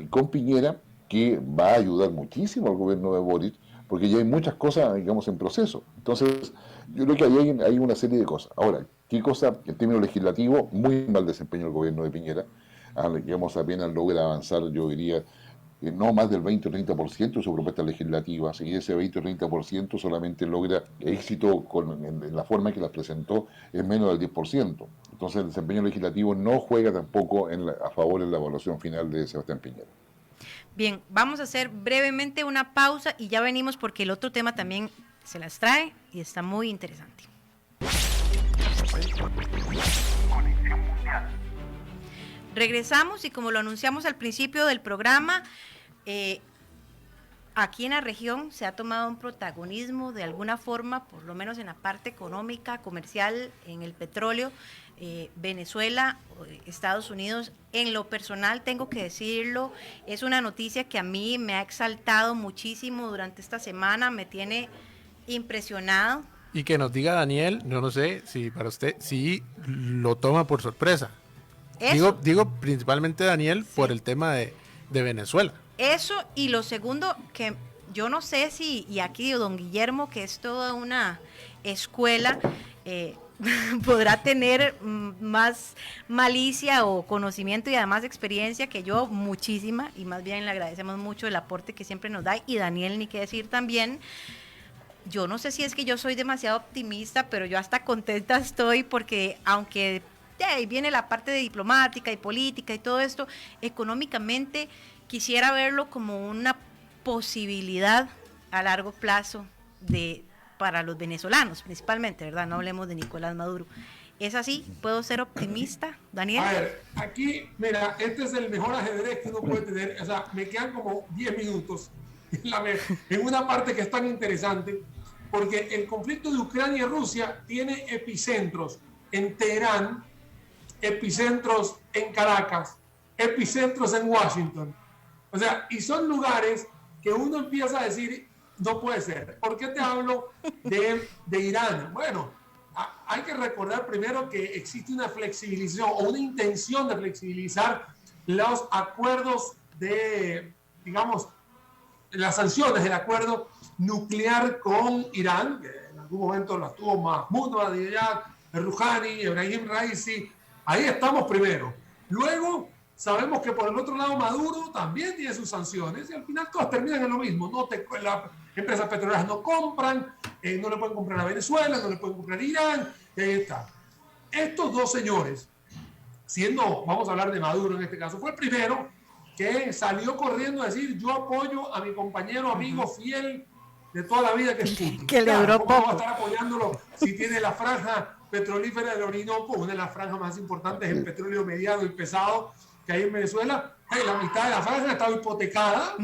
con Piñera, que va a ayudar muchísimo al gobierno de Boric, porque ya hay muchas cosas, digamos, en proceso. Entonces, yo creo que ahí hay una serie de cosas. Ahora, ¿qué cosa? En términos legislativos, muy mal desempeño el gobierno de Piñera. Digamos, apenas logra avanzar, yo diría, no más del 20 o 30% de sus propuestas legislativas, y ese 20 o 30% solamente logra éxito en la forma en que las presentó en menos del 10%. Entonces, el desempeño legislativo no juega tampoco a favor en la evaluación final de Sebastián Piñera. Bien, vamos a hacer brevemente una pausa y ya venimos porque el otro tema también se las trae y está muy interesante. Regresamos y como lo anunciamos al principio del programa, aquí en la región se ha tomado un protagonismo de alguna forma, por lo menos en la parte económica, comercial, en el petróleo. Venezuela, Estados Unidos, en lo personal tengo que decirlo, es una noticia que a mí me ha exaltado muchísimo durante esta semana, me tiene impresionado. Y que nos diga Daniel, yo no sé si para usted, si lo toma por sorpresa. Digo principalmente Daniel, sí, por el tema de Venezuela. Eso, y lo segundo, que yo no sé si, y aquí don Guillermo, que es toda una escuela, podrá tener más malicia o conocimiento y además experiencia que yo, muchísima, y más bien le agradecemos mucho el aporte que siempre nos da, y Daniel, ni qué decir también. Yo no sé si es que yo soy demasiado optimista, pero yo hasta contenta estoy porque aunque ahí viene la parte de diplomática y política y todo esto, económicamente quisiera verlo como una posibilidad a largo plazo para los venezolanos principalmente, ¿verdad? No hablemos de Nicolás Maduro. ¿Es así? ¿Puedo ser optimista, Daniel? A ver, aquí, mira, este es el mejor ajedrez que uno puede tener. O sea, me quedan como 10 minutos en una parte que es tan interesante, porque el conflicto de Ucrania y Rusia tiene epicentros en Teherán, epicentros en Caracas, epicentros en Washington. O sea, y son lugares que uno empieza a decir, no puede ser. ¿Por qué te hablo de Irán? Bueno, hay que recordar primero que existe una flexibilización o una intención de flexibilizar los acuerdos de, digamos, las sanciones del acuerdo nuclear con Irán, que en algún momento las tuvo Mahmoud Ahmadinejad, Rouhani, Ebrahim Raisi. Ahí estamos primero. Luego sabemos que por el otro lado Maduro también tiene sus sanciones y al final todas terminan en lo mismo. Las empresas petroleras no compran, no le pueden comprar a Venezuela, no le pueden comprar a Irán. Ahí está. Estos dos señores, vamos a hablar de Maduro en este caso, fue el primero que salió corriendo a decir: yo apoyo a mi compañero, amigo fiel de toda la vida, que es Putin. Que le duró ¿cómo va a poco. estar apoyándolo si tiene la franja petrolífera del Orinoco, una de las franjas más importantes en petróleo mediano y pesado que hay en Venezuela? La mitad de la franja está hipotecada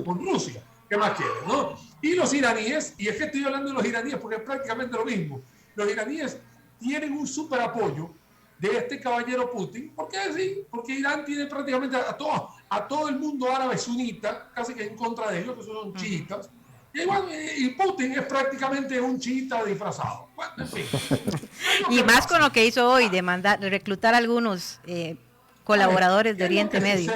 con Rusia. ¿Qué más quiere, no? Y los iraníes, y es que estoy hablando de los iraníes porque es prácticamente lo mismo, los iraníes tienen un súper apoyo de este caballero Putin. ¿Por qué sí? Porque Irán tiene prácticamente a todo el mundo árabe sunita, casi que en contra de ellos, que son chiitas. Y Putin es prácticamente un chiita disfrazado. Bueno, en fin. Y más con lo que hizo hoy de reclutar a algunos colaboradores de Oriente Medio.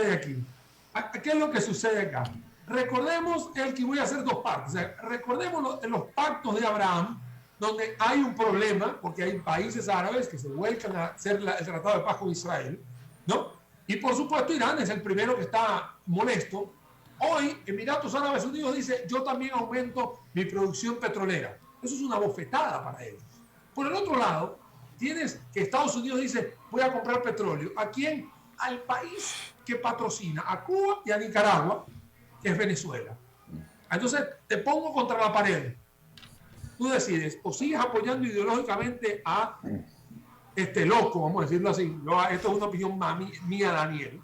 ¿Qué es lo que sucede acá? Recordemos que voy a hacer dos partes. O sea, recordemos los pactos de Abraham, donde hay un problema, porque hay países árabes que se vuelcan a hacer el tratado de paz con Israel, ¿no? Y por supuesto Irán es el primero que está molesto. Hoy Emiratos Árabes Unidos dice: yo también aumento mi producción petrolera. Eso es una bofetada para ellos. Por el otro lado, tienes que Estados Unidos dice: voy a comprar petróleo. ¿A quién? Al país que patrocina a Cuba y a Nicaragua, que es Venezuela. Entonces te pongo contra la pared. Tú decides, o sigues apoyando ideológicamente a este loco, vamos a decirlo así, esto es una opinión mía, Daniel,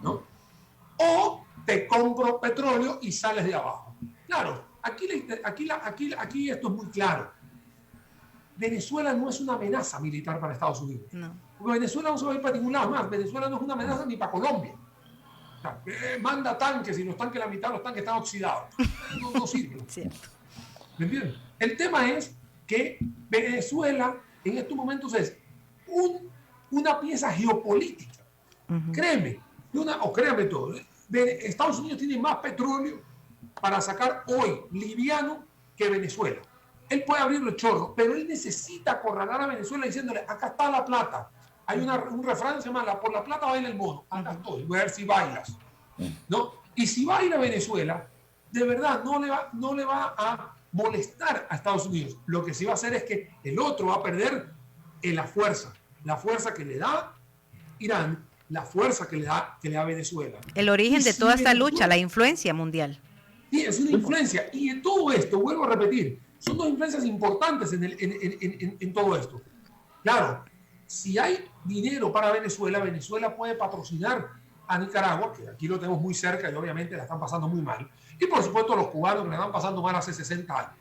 ¿no? O te compro petróleo y sales de abajo. Claro, aquí esto es muy claro. Venezuela no es una amenaza militar para Estados Unidos. No. Porque Venezuela no se va a ir para ningún lado más. Venezuela no es una amenaza ni para Colombia. O sea, manda tanques y los tanques, la mitad de los tanques están oxidados. No sirve. Cierto. ¿Me entiendes? El tema es que Venezuela en estos momentos es una pieza geopolítica. Créeme, créame todo. Estados Unidos tiene más petróleo para sacar hoy liviano que Venezuela. Él puede abrirlo el chorro, pero él necesita acorralar a Venezuela diciéndole: acá está la plata. Hay un refrán que se llama: por la plata baila el mono. Acá estoy, voy a ver si bailas, ¿no? Y si baila Venezuela, de verdad no le va a molestar a Estados Unidos. Lo que sí va a hacer es que el otro va a perder la fuerza que le da Irán, la fuerza que le da Venezuela. El origen de toda esta lucha, la influencia mundial. Sí, es una influencia. Y en todo esto, vuelvo a repetir, son dos influencias importantes en todo esto. Claro, si hay dinero para Venezuela, Venezuela puede patrocinar a Nicaragua, que aquí lo tenemos muy cerca y obviamente la están pasando muy mal. Y por supuesto los cubanos, que la están pasando mal hace 60 años.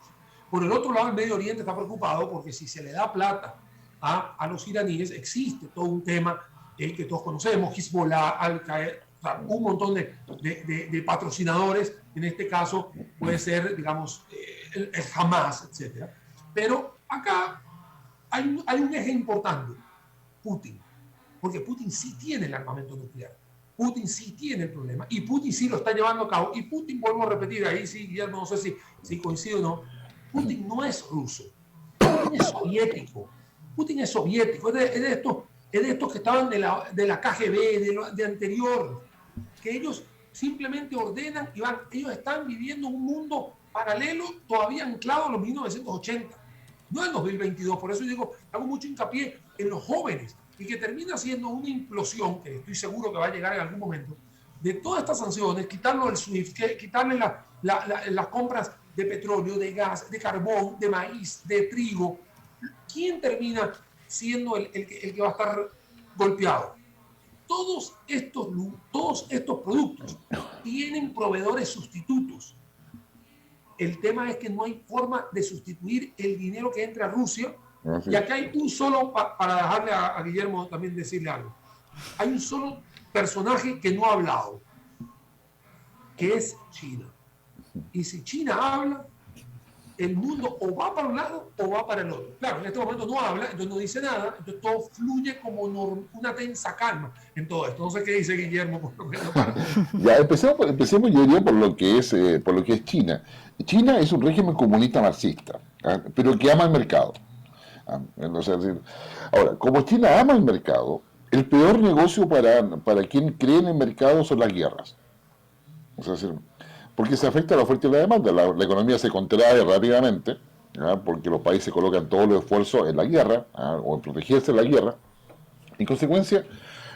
Por el otro lado, el Medio Oriente está preocupado porque si se le da plata a los iraníes, existe todo un tema que todos conocemos: Hezbollah, Al-Qaeda, o sea, un montón de patrocinadores. En este caso puede ser, digamos, el Hamas, etc. Pero acá hay un eje importante: Putin. Porque Putin sí tiene el armamento nuclear. Putin sí tiene el problema. Y Putin sí lo está llevando a cabo. Y Putin, vuelvo a repetir, ahí sí, Guillermo, no sé si coincide o no, Putin no es ruso. Putin es soviético. Putin es soviético. Es de estos que estaban de la KGB, de anterior, que ellos simplemente ordenan y van. Ellos están viviendo un mundo paralelo todavía anclado en los 1980, no en 2022. Por eso digo, hago mucho hincapié en los jóvenes, y que termina siendo una implosión, que estoy seguro que va a llegar en algún momento, de todas estas sanciones, quitarlo del SWIFT, quitarle las compras de petróleo, de gas, de carbón, de maíz, de trigo. ¿Quién termina siendo el que va a estar golpeado? Todos estos productos tienen proveedores sustitutos. El tema es que no hay forma de sustituir el dinero que entra a Rusia Así. Y aquí hay un solo, para dejarle a Guillermo también decirle algo, hay un solo personaje que no ha hablado, que es China. Y si China habla, el mundo o va para un lado o va para el otro. Claro, en este momento no habla, entonces no dice nada, entonces todo fluye como una tensa calma en todo esto. No sé qué dice Guillermo, por lo menos. Ya, empecemos yo diría por lo que es China. China es un régimen comunista marxista, pero que ama el mercado. Ahora, como China ama el mercado, el peor negocio para quien cree en el mercado son las guerras. Es decir, porque se afecta la oferta y la demanda. La economía se contrae rápidamente, porque los países colocan todos los esfuerzos en la guerra, o en protegerse de la guerra. En consecuencia,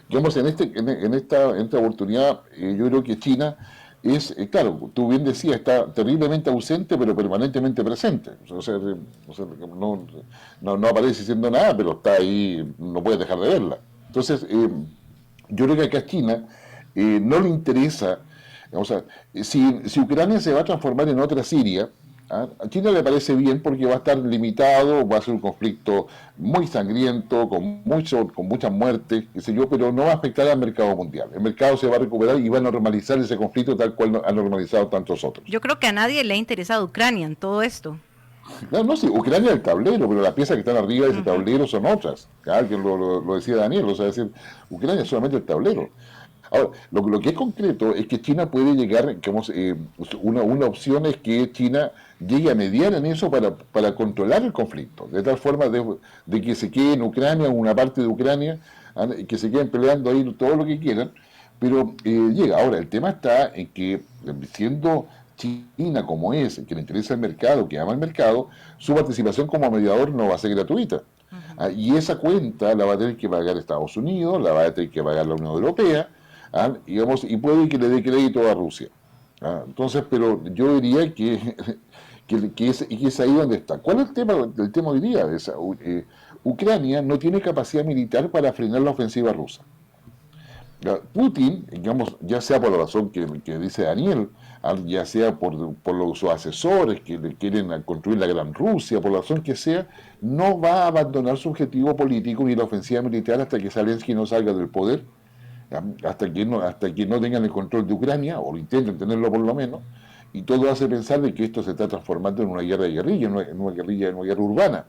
digamos, en esta oportunidad, yo creo que China es, claro, tú bien decías, está terriblemente ausente, pero permanentemente presente. No aparece diciendo nada, pero está ahí, no puedes dejar de verla. Entonces, yo creo que acá a China no le interesa, o sea, si Ucrania se va a transformar en otra Siria, a China le parece bien porque va a estar limitado, va a ser un conflicto muy sangriento, con muchas muertes, qué sé yo, pero no va a afectar al mercado mundial. El mercado se va a recuperar y va a normalizar ese conflicto tal cual ha normalizado tantos otros. Yo creo que a nadie le ha interesado Ucrania en todo esto. No, sí, Ucrania es el tablero, pero las piezas que están arriba de ese tablero son otras. Alguien lo decía Daniel, o sea, decir, Ucrania es solamente el tablero. Ahora, lo que es concreto es que China puede llegar, una opción es que China llegue a mediar en eso para controlar el conflicto, de tal forma de que se quede en Ucrania, una parte de Ucrania, que se queden peleando ahí todo lo que quieran, pero llega. Ahora, el tema está en que, siendo China como es, que le interesa el mercado, que ama el mercado, su participación como mediador no va a ser gratuita. Y esa cuenta la va a tener que pagar Estados Unidos, la va a tener que pagar la Unión Europea, y puede que le dé crédito a Rusia. Entonces, pero yo diría que es ahí donde está. ¿Cuál es el tema hoy día? Ucrania no tiene capacidad militar para frenar la ofensiva rusa. Putin, digamos, ya sea por la razón que dice Daniel, ya sea por sus asesores que le quieren construir la Gran Rusia, por la razón que sea, no va a abandonar su objetivo político ni la ofensiva militar hasta que Zelensky no salga del poder, hasta que no tengan el control de Ucrania, o intenten tenerlo por lo menos, y todo hace pensar de que esto se está transformando en una guerra de guerrilla, en una guerra urbana,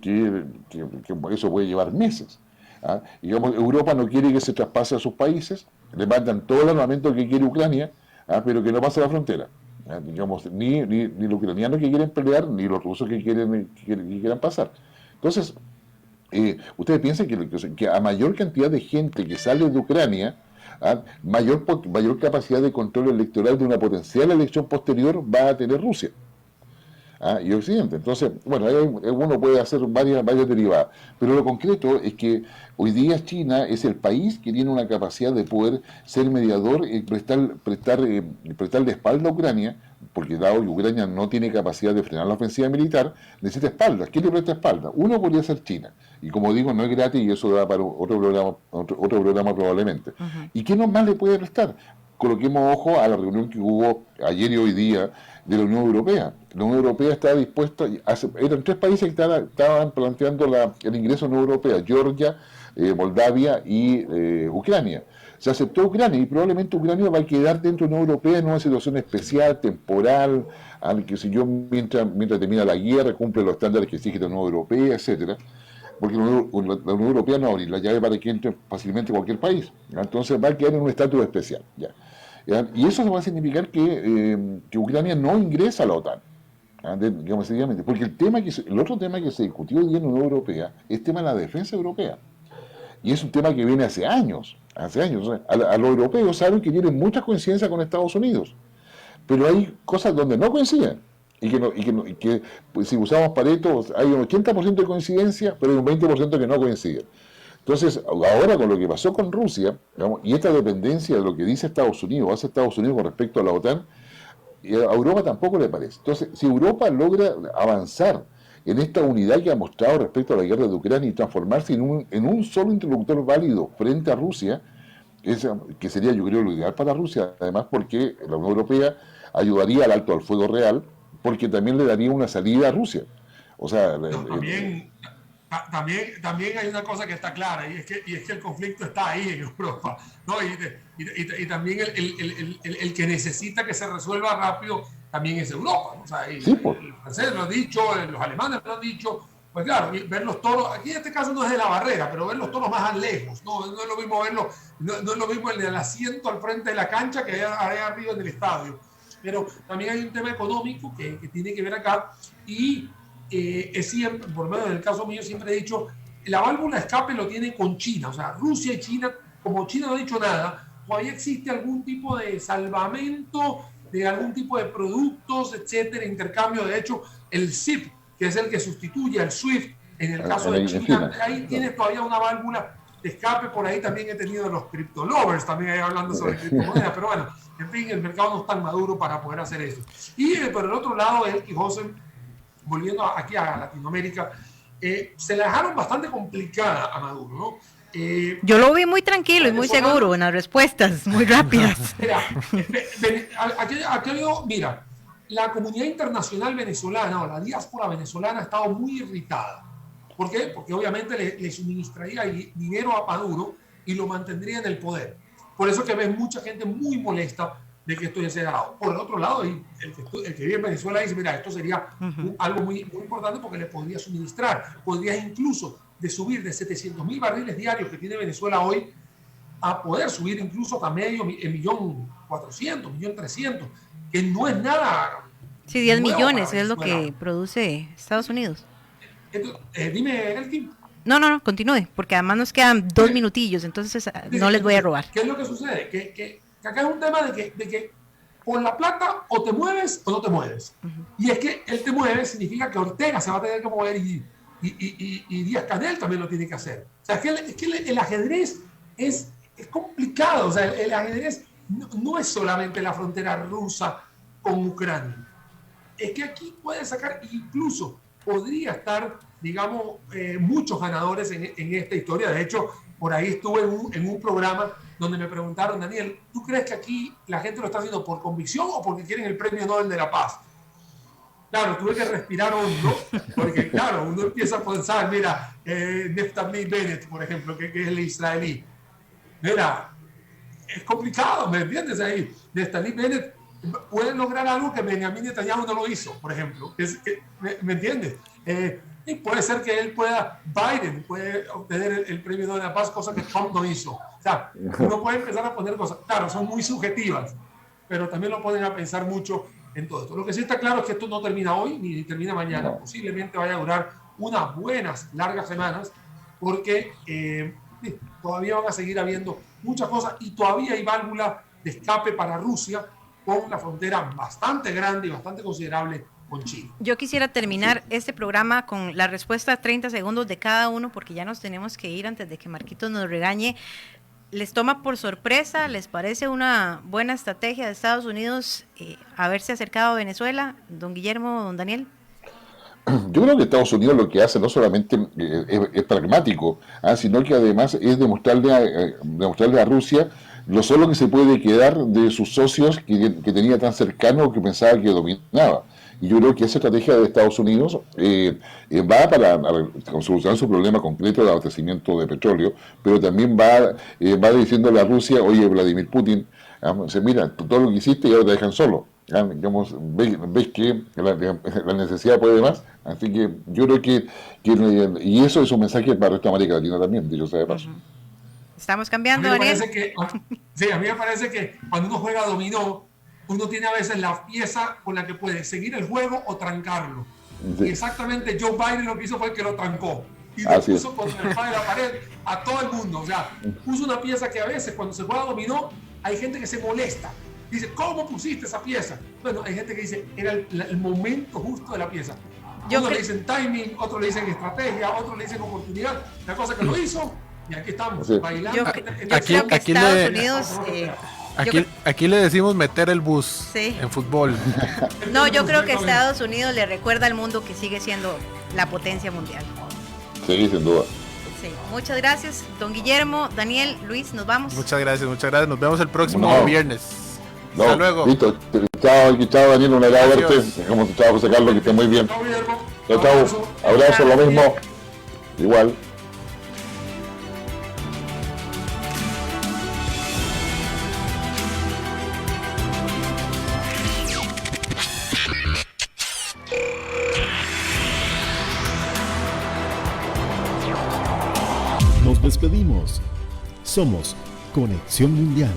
que eso puede llevar meses. Digamos, Europa no quiere que se traspase a sus países, le mandan todo el armamento que quiere Ucrania, pero que no pase la frontera. Digamos, ni los ucranianos que quieren pelear, ni los rusos que quieran pasar. Entonces, ustedes piensan que a mayor cantidad de gente que sale de Ucrania, mayor capacidad de control electoral de una potencial elección posterior va a tener Rusia y Occidente. Entonces, bueno, uno puede hacer varias derivadas, pero lo concreto es que hoy día China es el país que tiene una capacidad de poder ser mediador y prestarle espalda a Ucrania, porque dado que Ucrania no tiene capacidad de frenar la ofensiva militar, necesita espaldas. ¿Quién le presta espalda? Uno podría ser China, y como digo, no es gratis y eso da para otro programa probablemente. ¿Y qué más le puede prestar? Coloquemos ojo a la reunión que hubo ayer y hoy día de la Unión Europea. La Unión Europea estaba dispuesta, eran 3 países que estaban planteando el ingreso a la Unión Europea: Georgia, Moldavia y Ucrania. Se aceptó Ucrania y probablemente Ucrania va a quedar dentro de la Unión Europea en una situación especial, temporal, que si yo mientras termina la guerra cumple los estándares que exige la Unión Europea, etcétera. Porque la Unión Europea no abre la llave para que entre fácilmente cualquier país. Entonces va a quedar en un estatus especial. Y eso va a significar que Ucrania no ingresa a la OTAN. Digamos, sencillamente. Porque el otro tema que se discutió hoy día en la Unión Europea es el tema de la defensa europea. Y es un tema que viene hace años. A los europeos saben que tienen muchas coincidencias con Estados Unidos. Pero hay cosas donde no coinciden. Y que pues, si usamos Pareto, hay un 80% de coincidencia, pero hay un 20% que no coinciden. Entonces, ahora con lo que pasó con Rusia, digamos, y esta dependencia de lo que dice Estados Unidos, hace Estados Unidos con respecto a la OTAN, a Europa tampoco le parece. Entonces, si Europa logra avanzar en esta unidad que ha mostrado respecto a la guerra de Ucrania y transformarse en un solo interlocutor válido frente a Rusia, que sería, yo creo, lo ideal para Rusia, además porque la Unión Europea ayudaría al alto al fuego real, porque también le daría una salida a Rusia. O sea, también hay una cosa que está clara, y es que el conflicto está ahí en Europa, ¿no? Y también el que necesita que se resuelva rápido también es Europa, ¿no? O sea, el francés lo ha dicho, los alemanes lo han dicho. Pues claro, ver los toros, aquí en este caso no es de la barrera, pero ver los toros más lejos, no es lo mismo verlo, no es lo mismo el asiento al frente de la cancha que allá arriba en el estadio. Pero también hay un tema económico que tiene que ver acá, y es siempre, por lo menos en el caso mío, siempre he dicho, la válvula de escape lo tiene con China, o sea, Rusia y China, como China no ha dicho nada, todavía existe algún tipo de salvamento de algún tipo de productos, etcétera, intercambio. De hecho, el CIP, que es el que sustituye al SWIFT, en el caso de China, ahí tienes todavía una válvula de escape. Por ahí también he tenido los crypto lovers, también ahí hablando sobre criptomonedas, pero bueno, en fin, el mercado no es tan maduro para poder hacer eso. Y por el otro lado, el José, volviendo aquí a Latinoamérica, se la dejaron bastante complicada a Maduro, ¿no? Yo lo vi muy tranquilo y muy seguro en las respuestas, muy rápidas. Mira, la comunidad internacional venezolana o la diáspora venezolana ha estado muy irritada. ¿Por qué? Porque obviamente le suministraría dinero a Maduro y lo mantendría en el poder. Por eso que ves mucha gente muy molesta de que esto ya se ha dado. Por el otro lado, el que vive en Venezuela dice, mira, esto sería algo muy, muy importante porque le podría suministrar. Podrías incluso de subir de 700.000 barriles diarios que tiene Venezuela hoy a poder subir incluso hasta medio, 1.400.000, 1.300.000, que no es nada. Sí, 10 millones es lo que produce Estados Unidos. Dime, Elkin. No, continúe, porque además nos quedan 2 minutillos, entonces no les voy a robar. ¿Qué es lo que sucede? Que acá es un tema de que por la plata o te mueves o no te mueves. Y es que él te mueve significa que Ortega se va a tener que mover y Díaz-Canel también lo tiene que hacer. O sea, es que el ajedrez es complicado. O sea, el ajedrez no es solamente la frontera rusa con Ucrania. Es que aquí puede sacar, incluso podría estar, digamos, muchos ganadores en esta historia. De hecho, por ahí estuve en un programa donde me preguntaron, Daniel, ¿tú crees que aquí la gente lo está haciendo por convicción o porque quieren el premio Nobel de la Paz? Claro, tuve que respirar hondo, porque claro, uno empieza a pensar, mira, Naftali Bennett, por ejemplo, que es el israelí. Mira, es complicado, ¿me entiendes? Ahí, Naftali Bennett puede lograr algo que Benjamin Netanyahu no lo hizo, por ejemplo. ¿Me entiendes? Y puede ser que Biden puede obtener el premio Nobel de la Paz, cosa que Trump no hizo. O sea, uno puede empezar a poner cosas, claro, son muy subjetivas, pero también lo ponen a pensar mucho en todo esto. Lo que sí está claro es que esto no termina hoy ni termina mañana. Posiblemente vaya a durar unas buenas, largas semanas, porque todavía van a seguir habiendo muchas cosas y todavía hay válvula de escape para Rusia con la frontera bastante grande y bastante considerable con China. Yo quisiera terminar este programa con la respuesta 30 segundos de cada uno, porque ya nos tenemos que ir antes de que Marquitos nos regañe. ¿Les toma por sorpresa? ¿Les parece una buena estrategia de Estados Unidos haberse acercado a Venezuela? Don Guillermo, don Daniel. Yo creo que Estados Unidos lo que hace no solamente es pragmático, sino que además es demostrarle a Rusia lo solo que se puede quedar de sus socios que tenía tan cercano que pensaba que dominaba. Y yo creo que esa estrategia de Estados Unidos va para solucionar su problema concreto de abastecimiento de petróleo, pero también va diciéndole a Rusia, oye, Vladimir Putin, mira, todo lo que hiciste y ahora te dejan solo. Digamos, ves que la necesidad puede más, así que yo creo que y eso es un mensaje para el resto de América Latina también, dicho sea de paso. Estamos cambiando, Daniel. A mí me parece que cuando uno juega dominó, uno tiene a veces la pieza con la que puede seguir el juego o trancarlo. Sí. Y exactamente Joe Biden lo que hizo fue que lo trancó. Y lo puso contra el de la pared a todo el mundo. O sea, puso una pieza que a veces cuando se juega dominó, hay gente que se molesta. Dice, ¿cómo pusiste esa pieza? Bueno, hay gente que dice, era el momento justo de la pieza. Uno le dicen timing, otro le dicen estrategia, otro le dicen oportunidad. La cosa que lo hizo, y aquí estamos, bailando. Aquí Estados Unidos... Aquí le decimos meter el bus en fútbol. No, yo creo que Estados Unidos le recuerda al mundo que sigue siendo la potencia mundial. Sí, sin duda. Sí, muchas gracias, don Guillermo, Daniel, Luis, nos vamos. Muchas gracias. Nos vemos el próximo viernes. Hasta luego. Listo. Chao, Daniel, un abrazo. Chao, José Carlos, que esté muy bien. Chao, Guillermo. Chao. Abrazo, lo mismo. Igual. Nos despedimos. Somos Conexión Mundial.